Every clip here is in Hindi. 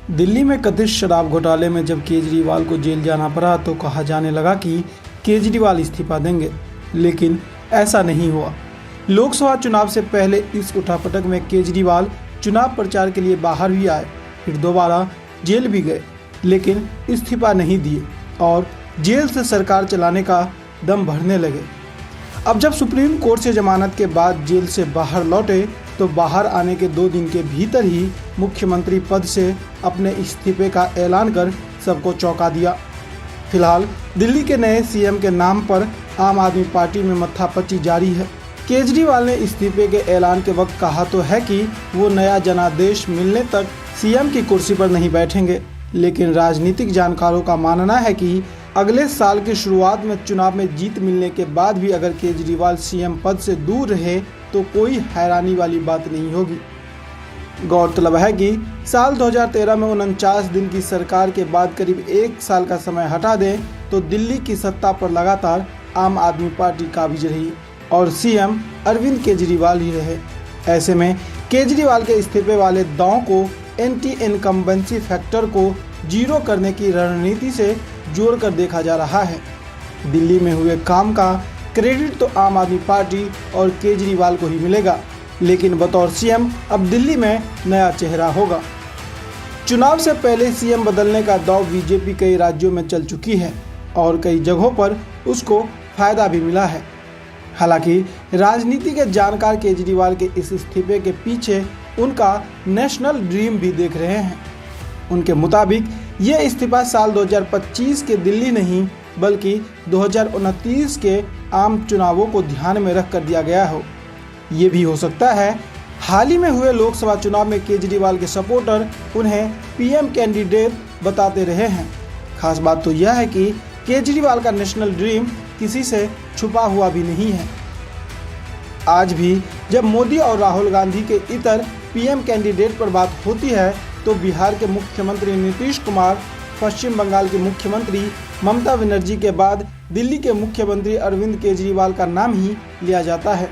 दिल्ली में कथित शराब घोटाले में जब केजरीवाल को जेल जाना पड़ा तो कहा जाने लगा कि केजरीवाल इस्तीफा देंगे, लेकिन ऐसा नहीं हुआ। लोकसभा चुनाव से पहले इस उठापटक में केजरीवाल चुनाव प्रचार के लिए बाहर भी आए, फिर दोबारा जेल भी गए, लेकिन इस्तीफा नहीं दिए और जेल से सरकार चलाने का दम भरने लगे। अब जब सुप्रीम कोर्ट से जमानत के बाद जेल से बाहर लौटे तो बाहर आने के 2 दिन के भीतर ही मुख्यमंत्री पद से अपने इस्तीफे का ऐलान कर सबको चौंका दिया। फिलहाल दिल्ली के नए सीएम के नाम पर आम आदमी पार्टी में मत्थापच्ची जारी है। केजरीवाल ने इस्तीफे के ऐलान के वक्त कहा तो है कि वो नया जनादेश मिलने तक सीएम की कुर्सी पर नहीं बैठेंगे, लेकिन राजनीतिक जानकारों का मानना है कि अगले साल की शुरुआत में चुनाव में जीत मिलने के बाद भी अगर केजरीवाल सीएम पद से दूर रहे तो कोई हैरानी वाली बात नहीं होगी। गौरतलब है कि साल 2013 में 49 दिन की सरकार के बाद करीब 1 साल का समय हटा दें तो दिल्ली की सत्ता पर लगातार आम आदमी पार्टी काबिज रही और सीएम अरविंद केजरीवाल ही रहे। ऐसे में केजरीवाल के इस्तीफे वाले दांव को एंटी इनकम्बेंसी फैक्टर को जीरो करने की रणनीति से जोड़कर देखा जा रहा है। दिल्ली में हुए काम का क्रेडिट तो आम आदमी पार्टी और केजरीवाल को ही मिलेगा, लेकिन बतौर सीएम अब दिल्ली में नया चेहरा होगा। चुनाव से पहले सीएम बदलने का दौर बीजेपी कई राज्यों में चल चुकी है और कई जगहों पर उसको फायदा भी मिला है। हालांकि राजनीति के जानकार केजरीवाल के इस इस्तीफे के पीछे उनका नेशनल ड्रीम भी देख रहे हैं। उनके मुताबिक ये इस्तीफा साल 2025 के दिल्ली नहीं बल्कि 2029 के आम चुनावों को ध्यान में रख कर दिया गया हो। ये भी हो सकता है हाल ही में हुए लोकसभा चुनाव में केजरीवाल के सपोर्टर उन्हें पीएम कैंडिडेट बताते रहे हैं। खास बात तो यह है कि केजरीवाल का नेशनल ड्रीम किसी से छुपा हुआ भी नहीं है। आज भी जब मोदी और राहुल गांधी के इतर पीएम कैंडिडेट पर बात होती है तो बिहार के मुख्यमंत्री नीतीश कुमार, पश्चिम बंगाल के मुख्यमंत्री ममता बनर्जी के बाद दिल्ली के मुख्यमंत्री अरविंद केजरीवाल का नाम ही लिया जाता है।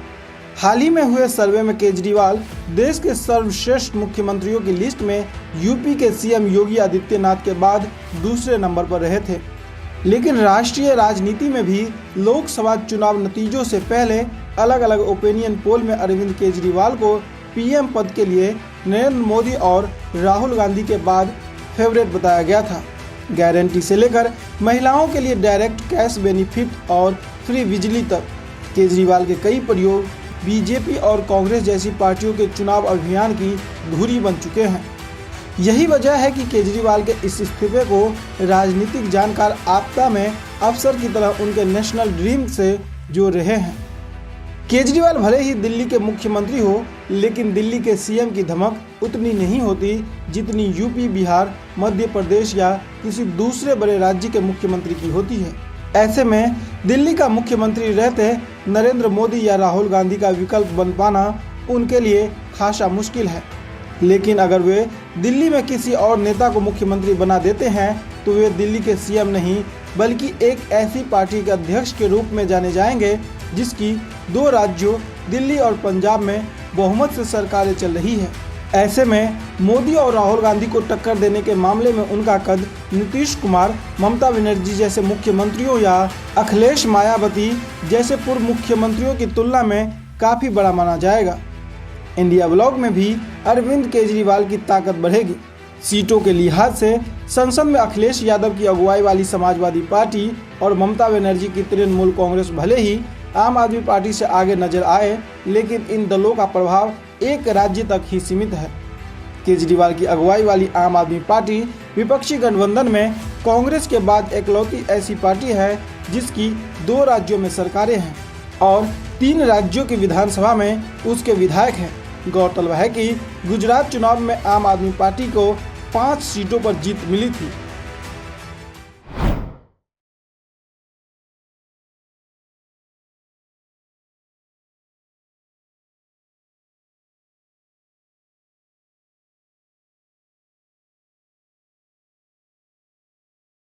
हाल ही में हुए सर्वे में केजरीवाल देश के सर्वश्रेष्ठ मुख्यमंत्रियों की लिस्ट में यूपी के सीएम योगी आदित्यनाथ के बाद दूसरे नंबर पर रहे थे। लेकिन राष्ट्रीय राजनीति में भी लोकसभा चुनाव नतीजों से पहले अलग अलग ओपिनियन पोल में अरविंद केजरीवाल को पीएम पद के लिए नरेंद्र मोदी और राहुल गांधी के बाद फेवरेट बताया गया था। गारंटी से लेकर महिलाओं के लिए डायरेक्ट कैश बेनिफिट और फ्री बिजली तक केजरीवाल के कई प्रयोग बीजेपी और कांग्रेस जैसी पार्टियों के चुनाव अभियान की धुरी बन चुके हैं। यही वजह है कि केजरीवाल के इस इस्तीफे को राजनीतिक जानकार आपदा में अफसर की तरह उनके नेशनल ड्रीम से जोड़ रहे हैं। केजरीवाल भले ही दिल्ली के मुख्यमंत्री हो, लेकिन दिल्ली के सीएम की धमक उतनी नहीं होती जितनी यूपी, बिहार, मध्य प्रदेश या किसी दूसरे बड़े राज्य के मुख्यमंत्री की होती है। ऐसे में दिल्ली का मुख्यमंत्री रहते नरेंद्र मोदी या राहुल गांधी का विकल्प बन पाना उनके लिए खासा मुश्किल है। लेकिन अगर वे दिल्ली में किसी और नेता को मुख्यमंत्री बना देते हैं तो वे दिल्ली के सीएम नहीं बल्कि एक ऐसी पार्टी के अध्यक्ष के रूप में जाने जाएंगे जिसकी 2 राज्यों दिल्ली और पंजाब में बहुमत से सरकारें चल रही है। ऐसे में मोदी और राहुल गांधी को टक्कर देने के मामले में उनका कद नीतीश कुमार, ममता बनर्जी जैसे मुख्यमंत्रियों या अखिलेश मायावती जैसे पूर्व मुख्यमंत्रियों की तुलना में काफ़ी बड़ा माना जाएगा। इंडिया ब्लॉक में भी अरविंद केजरीवाल की ताकत बढ़ेगी। सीटों के लिहाज से संसद में अखिलेश यादव की अगुवाई वाली समाजवादी पार्टी और ममता बनर्जी की तृणमूल कांग्रेस भले ही आम आदमी पार्टी से आगे नजर आए, लेकिन इन दलों का प्रभाव एक राज्य तक ही सीमित है। केजरीवाल की अगुवाई वाली आम आदमी पार्टी विपक्षी गठबंधन में कांग्रेस के बाद इकलौती ऐसी पार्टी है जिसकी 2 राज्यों में सरकारें हैं और 3 राज्यों की विधानसभा में उसके विधायक हैं। गौरतलब है कि गुजरात चुनाव में आम आदमी पार्टी को 5 सीटों पर जीत मिली थी।